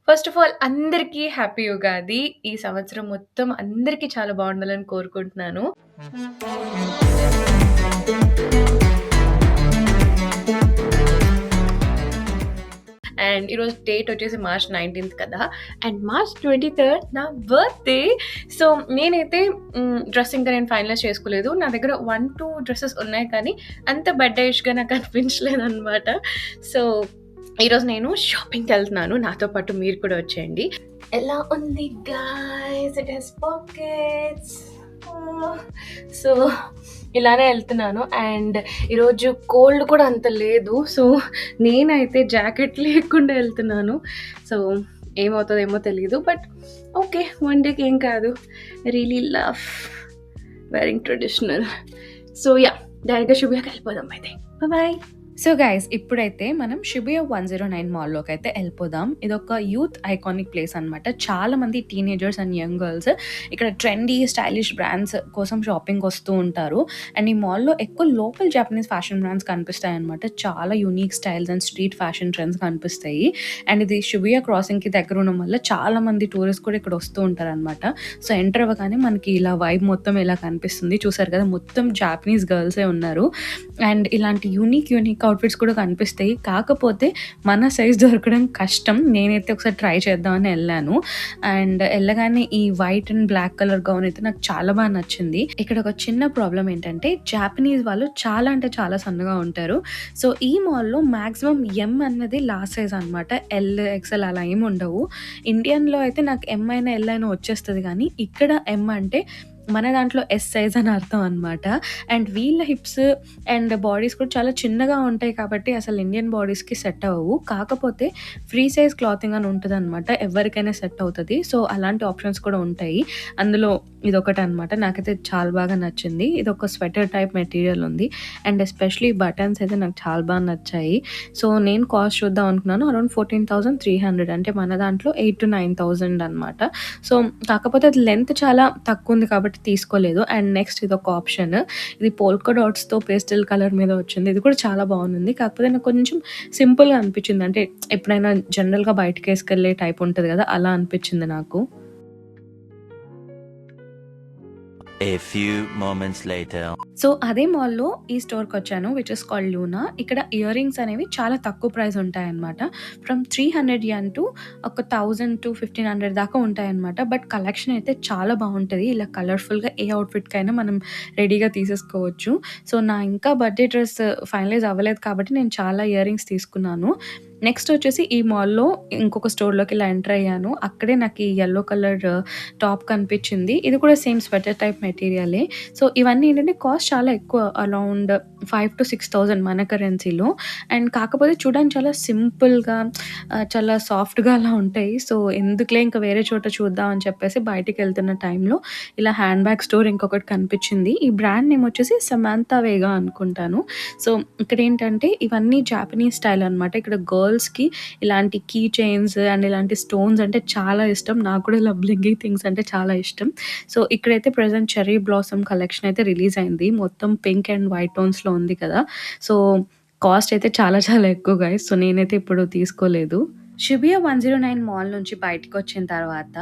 First of all అందరికీ happy Ugadi. ఈ సంవత్సరం మొత్తం అందరికీ చాలా బావుండాలని కోరుకుంటున్నాను. అండ్ ఈరోజు డేట్ వచ్చేసి మార్చ్ 19థ్ కదా! అండ్ మార్చ్ 23rd నా బర్త్‌డే. సో, నేనైతే డ్రెస్ ఇంకా నేను ఫైనలైజ్ చేసుకోలేదు. నా దగ్గర 1, 2 డ్రెసెస్ ఉన్నాయి కానీ అంత బడ్డయిష్‌గా నాకు అనిపించలేదనమాట. సో, ఈరోజు నేను షాపింగ్‌కెళ్తున్నాను. నాతో పాటు మీరు కూడా వచ్చేయండి. ఎలా ఉంది guys? It has pockets. So, ఇలానే ఎళ్తున్నాను. అండ్ ఈరోజు కోల్డ్ కూడా అంత లేదు. సో, నేనైతే జాకెట్ లేకుండా ఎళ్తున్నాను. సో, ఏమవుతదేమో తెలీదు. But okay. వన్ డేకి ఏం కాదు. Really love wearing traditional. So, yeah! డైరెక్ట్‌గా శుభ్యకెళ్ళిపోదాం అయితే. బాయ్. సో గైస్ ఇప్పుడైతే మనం షిబుయా 109 మాల్‌లోకి అయితే ఎళ్ళిపోదాం. ఇదొక యూత్ ఐకానిక్ ప్లేస్ అనమాట. చాలా మంది టీనేజర్స్ అండ్ యంగ్ గర్ల్స్ ఇక్కడ ట్రెండీ, స్టైలిష్ బ్రాండ్స్ కోసం షాపింగ్‌కి వస్తూ ఉంటారు. అండ్ ఈ మాల్‌లో ఎక్కువ లోకల్ జాపనీస్ ఫ్యాషన్ బ్రాండ్స్ కనిపిస్తాయన్నమాట. చాలా unique styles and street fashion trends కనిపిస్తాయి. అండ్ ఇది షిబుయా క్రాసింగ్‌కి దగ్గర ఉండడం వల్ల చాలా మంది టూరిస్ట్ కూడా ఇక్కడ వస్తూ ఉంటారనమాట. సో ఎంటర్ అవ్వగానే మనకి ఇలా వైబ్ మొత్తం ఇలా కనిపిస్తుంది. చూసారు కదా! మొత్తం జాపనీస్ గర్ల్సే ఉన్నారు. అండ్ ఇలాంటి యూనిక్ అవుట్‌ఫిట్స్ కూడా కనిపిస్తాయి. కాకపోతే మన సైజ్ దొరకడం కష్టం. నేనైతే ఒకసారి ట్రై చేద్దామని ఎళ్ళాను. అండ్ ఎళ్ళగానే ఈ white and black colour gown అయితే నాకు చాలా బాగా నచ్చింది. ఇక్కడ ఒక చిన్న ప్రాబ్లమ్ ఏంటంటే జాపనీస్ వాళ్ళు చాలా అంటే చాలా సన్నగా ఉంటారు. సో ఈ మాల్‌లో మాక్సిమం ఎం అన్నది లాస్ట్ సైజ్ అనమాట. ఎల్, ఎక్స్‌ఎల్ అలా ఏమి ఉండవు. ఇండియన్‌లో అయితే నాకు ఎం అయినా, ఎల్ అయినా వచ్చేస్తది కానీ ఇక్కడ ఎం అంటే మన దాంట్లో ఎస్ సైజ్ అని అర్థం అనమాట. అండ్ వీళ్ళ హిప్స్ అండ్ బాడీస్ కూడా చాలా చిన్నగా ఉంటాయి కాబట్టి అసలు ఇండియన్ బాడీస్‌కి సెట్ అవ్వవు. కాకపోతే ఫ్రీ సైజ్ క్లాతింగ్ అని ఉంటదనమాట. ఎవరికైనా సెట్ అవుతది. సో, అలాంటి ఆప్షన్స్ కూడా ఉంటాయి. అందులో ఇదొకటనమాట. నాకైతే చాలా బాగా నచ్చింది. ఇదొక స్వెటర్ టైప్ మెటీరియల్ ఉంది. అండ్ ఎస్పెషల్లీ బటన్స్ అయితే నాకు చాలా బాగా నచ్చాయి. సో, నేను కాస్ట్ చూద్దాం అనుకున్నాను. అరౌండ్ 14,300 అంటే మన దాంట్లో 8,000-9,000 అనమాట. సో, కాకపోతే అది లెంత్ చాలా తక్కువుంది కాబట్టి తీసుకోలేదు. అండ్ నెక్స్ట్ ఇదొక ఆప్షన్. ఇది పోల్కా డాట్స్‌తో పేస్టల్ కలర్ మీద వచ్చింది. ఇది కూడా చాలా బాగుంది. కాకపోతే నాకు కొంచెం సింపుల్‌గా అనిపించింది. అంటే ఎప్పుడైనా జనరల్‌గా బయటకేసుకెళ్ళే టైప్ ఉంటది కదా! అలా అనిపించింది నాకు. A few moments later. So, అదే మాల్‌లో ఈ స్టోర్‌కొచ్చాను. Which is called Luna. ఇక్కడ ఇయర్ రింగ్స్ అనేవి చాలా తక్కువ ప్రైస్ ఉంటాయన్నమాట. ఫ్రమ్ 300 yen టు ఒక 1000-1500 దాకా ఉంటాయన్నమాట. బట్ కలెక్షన్ అయితే చాలా బావుంటది. ఇలా కలర్‌ఫుల్‌గా ఏ అవుట్‌ఫిట్‌కైనా మనం రెడీగా తీసేసుకోవచ్చు. సో, నా ఇంకా బర్త్‌డే డ్రెస్ ఫైనలైజ్ అవ్వలేదు కాబట్టి నేను చాలా ఇయర్ రింగ్స్ తీసుకున్నాను. నెక్స్ట్ వచ్చేసి ఈ మాల్‌లో ఇంకొక స్టోర్‌లోకి ఇలా ఎంటర్ అయ్యాను. అక్కడే నాకు ఈ యెల్లో కలర్ టాప్ కనిపించింది. ఇది కూడా సేమ్ స్వెటర్ టైప్ మెటీరియలే. సో, ఇవన్నీ ఏంటంటే కాస్ట్ చాలా ఎక్కువ. అరౌండ్ 5,000-6,000 మన కరెన్సీలో. అండ్ కాకపోతే చూడడానికి చాలా సింపుల్‌గా చాలా సాఫ్ట్‌గా అలా ఉంటాయి. సో, ఎందుకులే ఇంకా వేరే చోట చూద్దాం అని చెప్పేసి బయటికెళ్తున్న టైంలో ఇలా హ్యాండ్ బ్యాగ్ స్టోర్ ఇంకొకటి కనిపించింది. ఈ బ్రాండ్ నేమ్ వచ్చేసి సమాంతా వేగా అనుకుంటాను. సో, ఇక్కడేంటంటే ఇవన్నీ జాపనీస్ స్టైల్ అనమాట. ఇక్కడ గర్ల్స్‌కి ఇలాంటి కీ చైన్స్ అండ్ ఇలాంటి స్టోన్స్ అంటే చాలా ఇష్టం. నాకు కూడా ఇలా బ్లింగీ థింగ్స్ అంటే చాలా ఇష్టం. సో, ఇక్కడైతే ప్రెజెంట్ చెర్రీ బ్లాసమ్ కలెక్షన్ అయితే రిలీజ్ అయింది. మొత్తం పింక్ అండ్ వైట్ టోన్స్‌లో ఉంది కదా! సో, కాస్ట్ అయితే చాలా చాలా ఎక్కువ గైస్. సో, నేనైతే ఇప్పుడు తీసుకోలేదు. షిబుయా 109 మాల్ నుంచి బయటికొచ్చిన తర్వాత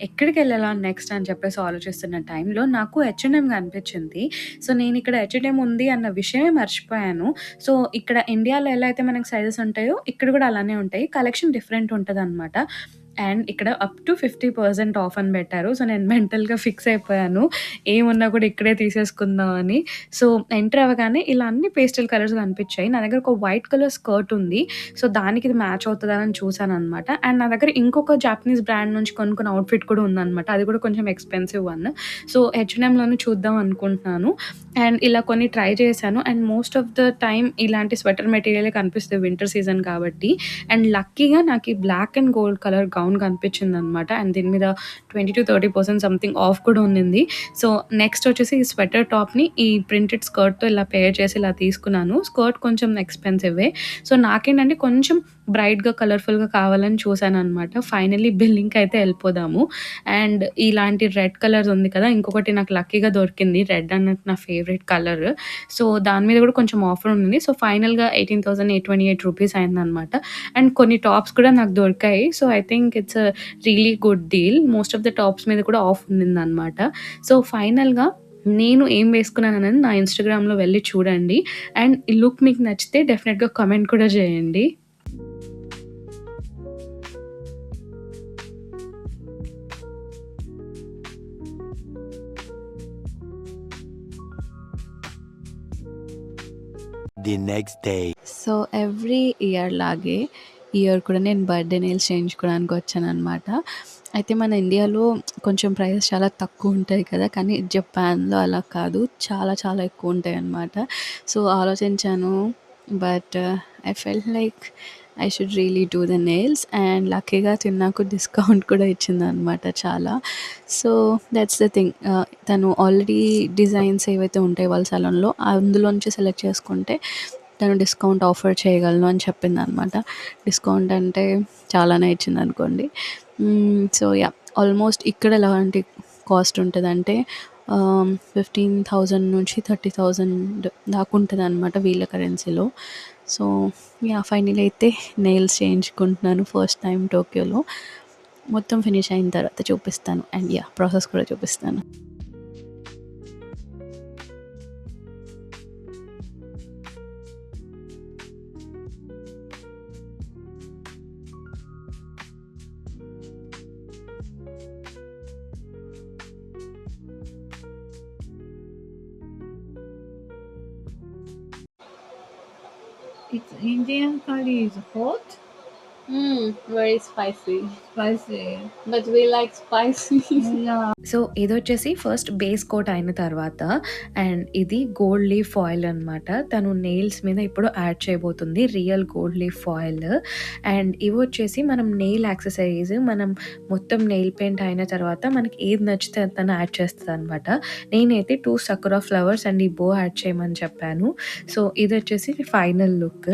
ఎక్కడికెళ్ళాలా నెక్స్ట్ అని చెప్పేసి ఆలోచిస్తున్న టైంలో నాకు హెచ్&ఎం కనిపించింది. సో, నేనిక్కడ హెచ్&ఎం ఉంది అన్న విషయమే మర్చిపోయాను. సో, ఇక్కడ ఇండియాలో ఎలా అయితే మనకు సైజెస్ ఉంటాయో ఇక్కడ కూడా అలానే ఉంటాయి. కలెక్షన్ డిఫరెంట్ ఉంటదనమాట. అండ్ ఇక్కడ అప్ టు 50% ఆఫ్ అని పెట్టారు. సో, నేను మెంటల్‌గా ఫిక్స్ అయిపోయాను. ఏమున్నా కూడా ఇక్కడే తీసేసుకుందాం అని. సో, ఎంటర్ అవ్వగానే ఇలా అన్ని పేస్టల్ కలర్స్ కనిపించాయి. నా దగ్గర ఒక వైట్ కలర్ స్కర్ట్ ఉంది. సో, దానికి ఇది మ్యాచ్ అవుతదా అని చూసాననమాట. అండ్ నా దగ్గర ఇంకొక జాపనీస్ బ్రాండ్ నుంచి కొనుక్కున్న అవుట్‌ఫిట్ కూడా ఉందనమాట. అది కూడా కొంచెం ఎక్స్‌పెన్సివ్ వన్. సో, హెచ్&ఎంలోనే చూద్దాం అనుకుంటున్నాను. అండ్ ఇలా కొన్ని ట్రై చేశాను. And most of the time ఇలాంటి స్వెటర్ మెటీరియలే కనిపిస్తది వింటర్ సీజన్ కాబట్టి. అండ్ లక్కీగా నాకు ఈ black and gold colour gown కనిపించిందనమాట. అండ్ దీని మీద 20-30% సంథింగ్ ఆఫ్ కూడా ఉన్నింది. సో, నెక్స్ట్ వచ్చేసి ఈ స్వెటర్ టాప్‌ని ఈ ప్రింటెడ్ స్కర్ట్‌తో ఇలా పేర్ చేసి ఇలా తీసుకున్నాను. స్కర్ట్ కొంచెం ఎక్స్‌పెన్సివే. సో, నాకేంటంటే కొంచెం బ్రైట్‌గా, కలర్‌ఫుల్‌గా కావాలని చూసాననమాట. ఫైనల్లీ బిల్లింగ్‌కి అయితే ఎళ్ళిపోదాము. అండ్ ఇలాంటి రెడ్ కలర్స్ ఉంది కదా! ఇంకొకటి నాకు లక్కీగా దొరికింది. రెడ్ అన్నట్టు నా ఫేవరెట్ కలర్. సో, దాని మీద కూడా కొంచెం ఆఫర్ ఉంది. సో, ఫైనల్‌గా 18,828 రూపీస్ అయిందనమాట. అండ్ కొన్ని టాప్స్ కూడా నాకు దొరికాయి. So, I think it's a really good deal. Most of the tops మీద కూడా ఆఫ్ ఉండిందనమాట. సో, ఫైనల్‌గా నేను ఏం వేసుకున్నాననేది నా ఇన్‌స్టాగ్రామ్‌లో వెళ్లి చూడండి. అండ్ ఈ లుక్ మీకు నచ్చితే డెఫినిట్‌గా కామెంట్ కూడా చేయండి. The next day. So, every year లాగే ఈ ఇయర్ కూడా నేను బర్త్‌డే నెయిల్స్ చేయించుకోవడానికి వచ్చాననమాట. అయితే మన ఇండియాలో కొంచెం ప్రైసెస్ చాలా తక్కువుంటాయి కదా! కానీ జపాన్‌లో అలా కాదు. చాలా చాలా ఎక్కువుంటాయనమాట. సో, ఆలోచించాను. But I felt like I should really do the nails and లక్కీగా తిను నాకు డిస్కౌంట్ కూడా ఇచ్చిందనమాట చాలా. So, that's the thing. తను ఆల్రెడీ డిజైన్స్ ఏవైతే ఉంటాయో వాళ్ళ సాలాన్‌లో అందులో నుంచి సెలెక్ట్ చేసుకుంటే తను డిస్కౌంట్ ఆఫర్ చేయగలను అని చెప్పిందనమాట. డిస్కౌంట్ అంటే చాలానే ఇచ్చిందనుకోండి. So, yeah! ఆల్మోస్ట్ ఇక్కడ ఎలాంటి కాస్ట్ ఉంటదంటే 15,000 నుంచి 30,000 దాకా ఉంటదనమాట వీళ్ళ కరెన్సీలో. So, yeah! ఫైనల్లీ అయితే నెయిల్స్ చేయించుకుంటున్నాను ఫస్ట్ టైమ్ టోక్యోలో. మొత్తం ఫినిష్ అయిన తర్వాత చూపిస్తాను. And yeah! ప్రాసెస్ కూడా చూపిస్తాను. It's Indian curry is hot, very spicy. spicy. But we like spicy. Yeah. So, ఇదొచ్చేసి ఫస్ట్ బేస్ కోట్ అయిన తర్వాత అండ్ ఇది గోల్డ్ లీఫ్ ఫాయిల్ అనమాట. తను నెయిల్స్ మీద ఇప్పుడు యాడ్ చేయబోతుంది real gold leaf foil. And ఇవొచ్చేసి మనం నెయిల్ యాక్సెసరీస్ మనం మొత్తం నెయిల్ పెయింట్ అయిన తర్వాత మనకి ఏది నచ్చితే అది తను యాడ్ చేస్తదనమాట. నేనైతే 2 సకురా ఫ్లవర్స్ అండ్ ఈ బో యాడ్ చేయమని చెప్పాను. సో, ఇదొచ్చేసి ఫైనల్ లుక్.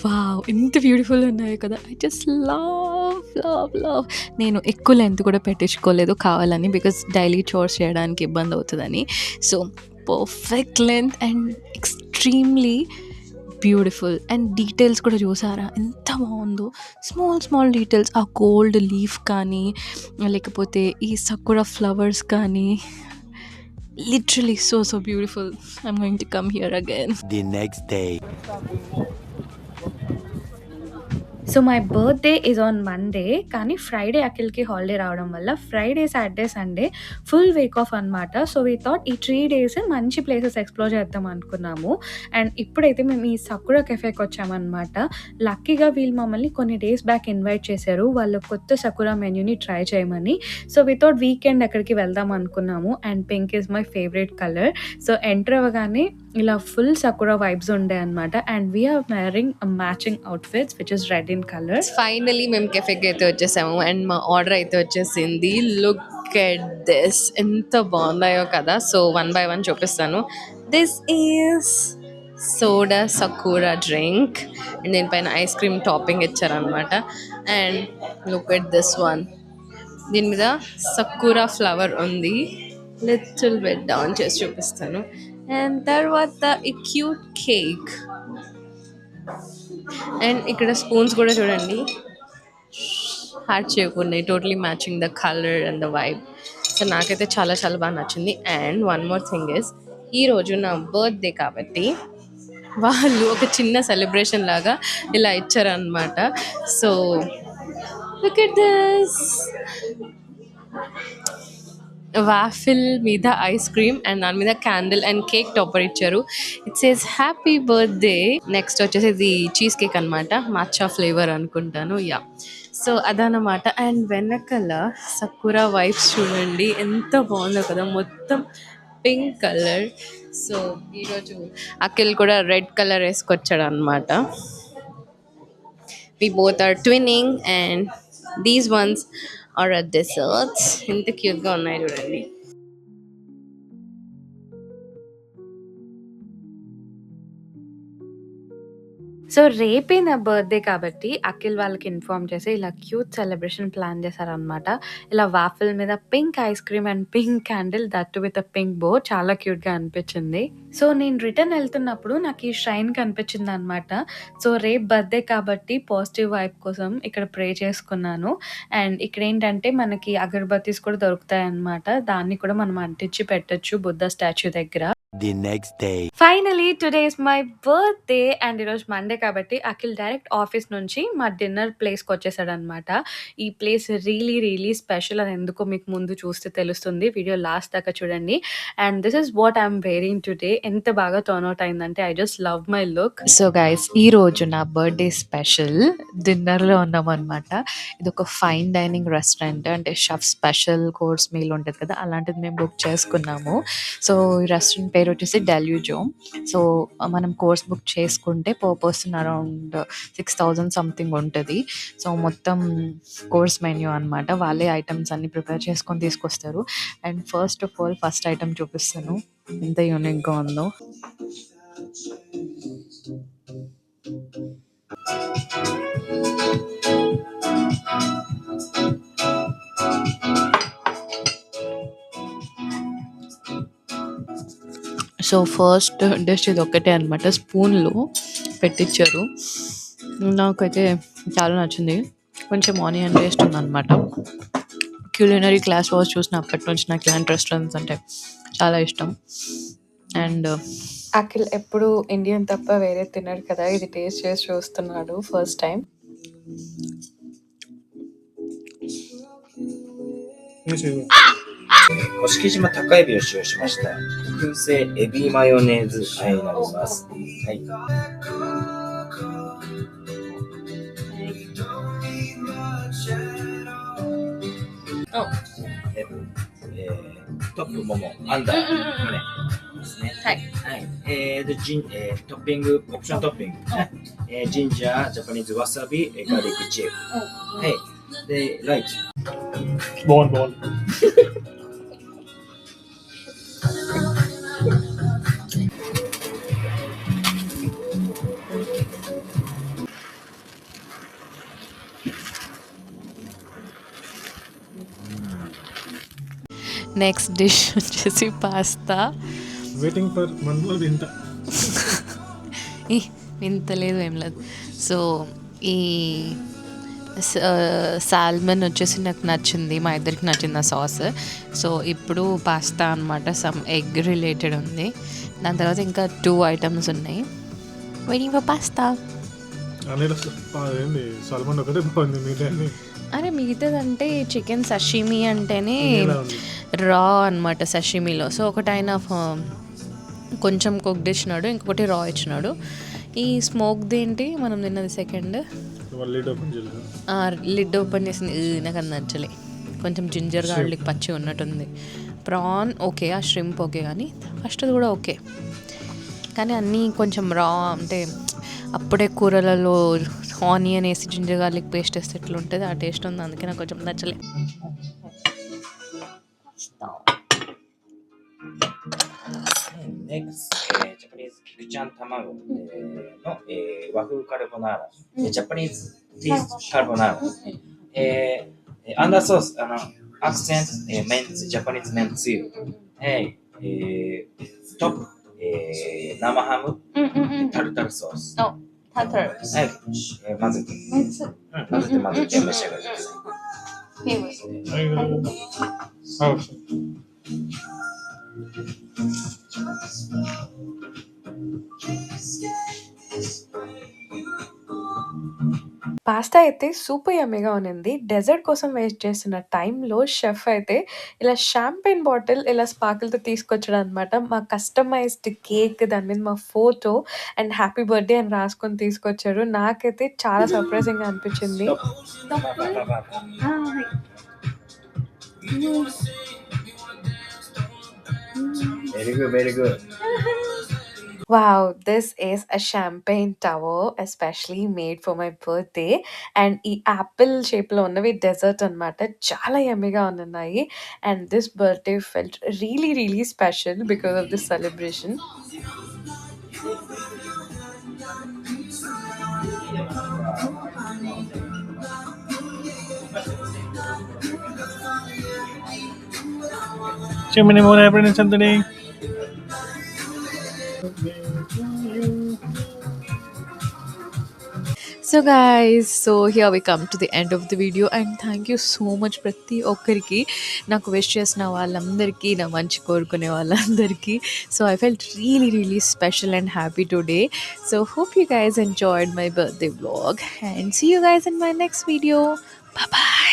వావ్! ఎంత బ్యూటిఫుల్ ఉన్నాయో కదా! I just love. నేను ఎక్కువ లెంత్ కూడా పెట్టించుకోలేదు కావాలని. బికాజ్ డైలీ చోర్స్ చేయడానికి ఇబ్బందవుతదని. So, perfect length and extremely beautiful. And details కూడా చూసారా ఎంత బావుందో. స్మాల్ డీటెయిల్స్ ఆ గోల్డ్ లీఫ్ కానీ, లేకపోతే ఈ సకురా ఫ్లవర్స్ కానీ literally so beautiful. I'm going to come here again. The next day. So, my birthday is on Monday. కానీ ఫ్రైడే అఖిల్‌కి హాలిడే రావడం వల్ల Friday, Saturday, Sunday full week off అనమాట. సో, వి థాట్ ఈ 3 days మంచి places explore చేద్దాం అనుకున్నాము. And ఇప్పుడైతే మేము ఈ సకురా కెఫేకొచ్చామనమాట. లక్కీగా వీళ్ళు మమ్మల్ని కొన్ని డేస్ బ్యాక్ ఇన్వైట్ చేశారు. వాళ్ళ కొత్త సకురా మెన్యూని ట్రై చేయమని. సో, వి థాట్ వీకెండ్ అక్కడికి వెళ్దాం అనుకున్నాము. And pink is my favourite colour. So, enter అవ్వగానే ఇలా ఫుల్ సకురా వైబ్స్ ఉండే అనమాట. And we are wearing matching outfits which is red in colour. Finally మేము కెఫేకి అయితే వచ్చేసాము అండ్ మా ఆర్డర్ అయితే వచ్చేసింది. లుక్ ఎట్ దిస్ ఎంత బాగున్నాయో కదా. సో, వన్ బై వన్ చూపిస్తాను. This is soda సకూరా drink and దీనిపైన ఐస్ క్రీమ్ టాపింగ్ ఇచ్చారనమాట. And look at this one. దీని మీద సకూరా ఫ్లవర్ ఉంది. లిటిల్ బిట్ డౌన్ చేసి చూపిస్తాను. అండ్ తర్వాత ఈ క్యూట్ కేక్. అండ్ ఇక్కడ స్పూన్స్ కూడా చూడండి హార్ట్ షేప్ ఉన్నాయి. Totally matching the colour and the vibe. So, నాకైతే చాలా బాగా నచ్చింది. And one more thing is ఈరోజు నా బర్త్డే కాబట్టి వాళ్ళు ఒక చిన్న సెలబ్రేషన్ లాగా ఇలా ఇచ్చారనమాట. So, look at this. Waffle మీద ఐస్ క్రీమ్ అండ్ దాని మీద క్యాండిల్ అండ్ కేక్ టాపర్ ఇచ్చారు. It says happy birthday. Next వచ్చేసి ఇది చీజ్ కేక్ అనమాట. మాచా ఫ్లేవర్ అనుకుంటాను. యా, సో అదనమాట. అండ్ వెనకల సకురా వైబ్స్ చూడండి ఎంత బాగుందో కదా, మొత్తం పింక్ కలర్. సో ఈరోజు అఖిల్ కూడా రెడ్ కలర్ వేసుకొచ్చాడు అనమాట. We both are twinning and these ones are at desserts. ఎంత క్యూట్గా ఉన్నాయి చూడండి. సో రేపే నా బర్త్‌డే కాబట్టి అఖిల్ వాళ్ళకి ఇన్ఫార్మ్ చేసి ఇలా క్యూట్ సెలబ్రేషన్ ప్లాన్ చేశారనమాట. ఇలా వాఫిల్ మీద pink eyes cream and pink candle that two with a pink బో చాలా క్యూట్‌గా అనిపించింది. సో నేను రిటర్న్ ఎళ్తున్నప్పుడు నాకు ఈ ష్రైన్ కనిపించిందనమాట. సో రేపు బర్త్‌డే కాబట్టి పాజిటివ్ వైబ్ కోసం ఇక్కడ ప్రే చేసుకున్నాను. అండ్ ఇక్కడేంటంటే మనకి అగరబత్తీస్ కూడా దొరుకుతాయన్నమాట. దాన్ని కూడా మనం అంటించి పెట్టొచ్చు బుద్ధ స్టాచ్యూ దగ్గర. The next day. Finally today is my birthday and ఈరోజు మండే కాబట్టి అఖిల్ డైరెక్ట్ ఆఫీస్ నుంచి మా డిన్నర్ ప్లేస్‌కి వచ్చేసాడనమాట. ఈ ప్లేస్ రియలీ స్పెషల్ అని ఎందుకో మీకు ముందు చూస్తే తెలుస్తుంది. వీడియో లాస్ట్ దాకా చూడండి. And this is what I'm wearing today. ఎంత బాగా టర్న్ అవుట్ అయిందంటే I just love my look. So guys ఈరోజు నా బర్త్‌డే స్పెషల్ డిన్నర్‌లో ఉన్నామనమాట. ఇదొక ఫైన్ డైనింగ్ రెస్టారెంట్ అంటే షెఫ్ స్పెషల్ కోర్స్ మీల్ ఉంటది కదా! అలాంటిది మేము బుక్ చేసుకున్నాము. సో ఈ రెస్టారెంట్ పేరు వచ్చేసి డెల్యూజో. సో మనం కోర్స్ బుక్ చేసుకుంటే పర్ పర్సన్ అరౌండ్ 6000 సంథింగ్ ఉంటది. సో మొత్తం కోర్స్ మెన్యూ అనమాట. వాళ్ళే ఐటెమ్స్ అన్ని ప్రిపేర్ చేసుకొని తీసుకొస్తారు. And first of all first item చూపిస్తాను. ఎంత యూనిక్‌గా ఉందో. సో ఫస్ట్ డిష్ ఇదొక్కటే అనమాట. స్పూన్‌లో పెట్టిచ్చారు. నాకైతే చాలా నచ్చింది. కొంచెం ఆనియన్ టేస్ట్ ఉందనమాట. క్యులినరీ క్లాస్ వాస్ చూసినప్పటి నుంచి నాకు ఇలాంటి రెస్టారెంట్స్ అంటే చాలా ఇష్టం. అండ్ అఖిల్ ఎప్పుడు ఇండియన్ తప్ప వేరే తినడు కదా! ఇది టేస్ట్ చేసి చూస్తున్నాడు first time. 甑島高エビを使用しました燻製エビマヨネーズ和えになります。はい。トップももアンダー胸ですね。はい。はい。でトッピングオプショントッピングね。ジンジャー、ジャパニーズわさび、ガーリックチーズ。はい。でライチ。Bon. Next dish వచ్చేసి pasta. Waiting for Manlo Dinta. వింత లేదు ఏం లేదు. సో ఈ సాల్మన్ వచ్చేసి నాకు నచ్చింది. మా ఇద్దరికి నచ్చింది ఆ సాస్. సో ఇప్పుడు పాస్తా అనమాట. సమ్ ఎగ్ రిలేటెడ్ ఉంది. దాని తర్వాత ఇంకా 2 ఐటమ్స్ ఉన్నాయి. Waiting for pasta. ఏంది సల్మాన్ ఒకటే బాగుంది మిగతా అరే మిగతాదంటే చికెన్ సషిమి అంటేనే రా అనమాట సషిమిలో. సో ఒకటి ఆయన కొంచెం కుక్డ్ ఇచ్చినాడు, ఇంకొకటి రా ఇచ్చినాడు. ఈ స్మోక్ది ఏంటి మనం తిన్నది సెకండ్ లిడ్ ఓపెన్ చేసింది. నాకు అది నచ్చలే. కొంచెం జింజర్ గార్లిక్ పచ్చి ఉన్నట్టుంది. ప్రాన్ ఓకే, ఆ ష్రింప్ ఓకే, కానీ ఫస్ట్ కూడా ఓకే. కానీ అన్నీ కొంచెం రా అంటే అప్పుడే కూరలలో ఆనియన్ వేసి జింజర్ గార్లిక్ పేస్ట్ వేస్తే ఎట్లా ఉంటుంది ఆ టేస్ట్ ఉంది. అందుకే నాకు కొంచెం నచ్చలే. Next, Japanese Kikuchan Tamago no Wagyu Carbonara. Japanese taste carbonara. Under sauce, accent, Japanese mentsuyu. Top, nama ham, tartar sauce. Oh, tartar. はい、混ぜて召し上がりください。పాస్తా అయితే సూపర్ యమ్మీగా ఉన్నింది. డెజర్ట్ కోసం వెయిట్ చేస్తున్న టైంలో షెఫ్ అయితే ఇలా షాంపెయిన్ బాటిల్ ఇలా స్పార్కిల్‌తో తీసుకొచ్చాడనమాట. మా కస్టమైజ్డ్ కేక్, దాని మీద మా ఫోటో అండ్ హ్యాపీ బర్త్‌డే అని రాసుకొని తీసుకొచ్చారు. నాకైతే చాలా సర్ప్రైజింగ్‌గా అనిపించింది. Very good. Wow, this is a champagne tower especially made for my birthday. And ఈ యాపిల్ షేప్‌లో ఉన్నవి డెజర్ట్ అనమాట. చాలా యమ్మీగా ఉన్నాయి. And this birthday felt really special because of this celebration. Chimney moon happened in something. So guys, so here we come to the end of the video and thank you so much ప్రతి ఒక్కరికి, నాకు wish చేసిన వాళ్ళందరికీ, నా మంచి కోరుకునే వాళ్ళందరికీ. So I felt really really special and happy today. So hope you guys enjoyed my birthday vlog and see you guys in my next video. Bye bye.